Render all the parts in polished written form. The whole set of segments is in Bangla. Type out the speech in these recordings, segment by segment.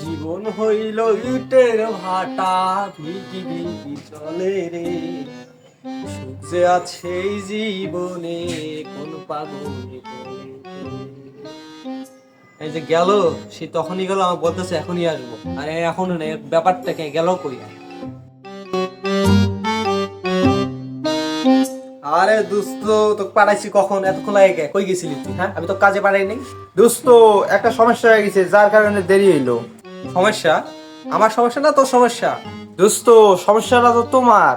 জীবন হইল ইটের ভাটা, ভিগি ভিগি চলে রে। সুখ যে আছে এই জীবনে, কোন পাগলে বলে রে। এই যে গেল, সে তখনই গেল, আমাকে বলতেছে এখনই আসবো, আরে এখনো নেই, ব্যাপারটা কে গেল কই? আরে দোস্ত, তোকে পাঠাইছি কখন? এতক্ষণ লাগে কে? কই গেছিলি তুই? হ্যাঁ, আমি তো কাজে পাঠাই নাই। দোস্ত, একটা সমস্যা হয়ে গেছে যার কারণে দেরি হইলো। সমস্যা? আমার সমস্যা না তোর সমস্যা? দোস্ত, সমস্যাটা তো তোমার।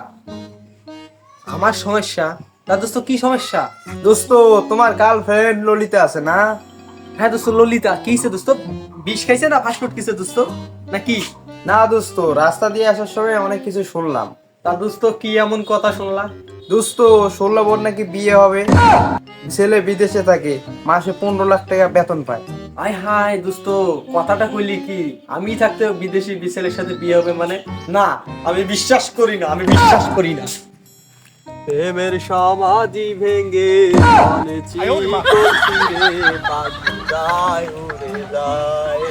আমার সমস্যা? তা দোস্ত কি সমস্যা? দোস্ত, তোমার গার্লফ্রেন্ড ললিতা আছে না? হ্যাঁ দোস্ত, ললিতা। কি হইছে দোস্ত? বিষ খাইছে না ফাস্টফুড কিছে দোস্ত? নাকি? না দোস্ত, রাস্তা দিয়ে আসার সময় অনেক কিছু শুনলাম। তা দোস্ত কি এমন কথা শুনলা? দোস্ত, শুনলাম ওর নাকি বিয়ে হবে। ছেলে বিদেশে থাকে, মাসে 15 লাখ টাকা বেতন পায়। আয় হায় দোস্ত, কথাটা কইলি কি? আমি থাকতে বিদেশি বিছেলের সাথে বিয়ে হবে মানে? না, আমি বিশ্বাস করি না, আমি বিশ্বাস করি না। প্রেমের সমাধি ভেঙে মনে চিরচিরে পাখি যায় উড়ে যায়।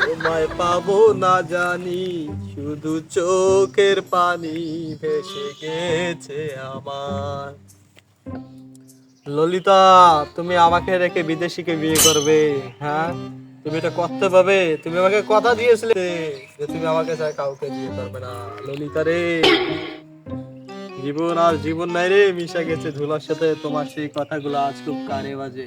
তোমায় পাবো না জানি, শুধু চোখের পানি ভেসে গেছে আমার। ললিতা, তুমি আমাকে রেখে বিদেশিকে বিয়ে করবে? হ্যাঁ, তুমি এটা করতে পারবে? তুমি আমাকে কথা দিয়েছিলে যে তুমি আমাকে ছাড়া কাউকে বিয়ে করবে না। ললিতা রে, জীবন আর জীবন নাই রে, মিশে গেছে ধুলার সাথে। তোমার সেই কথাগুলো আজ খুব কানে বাজে।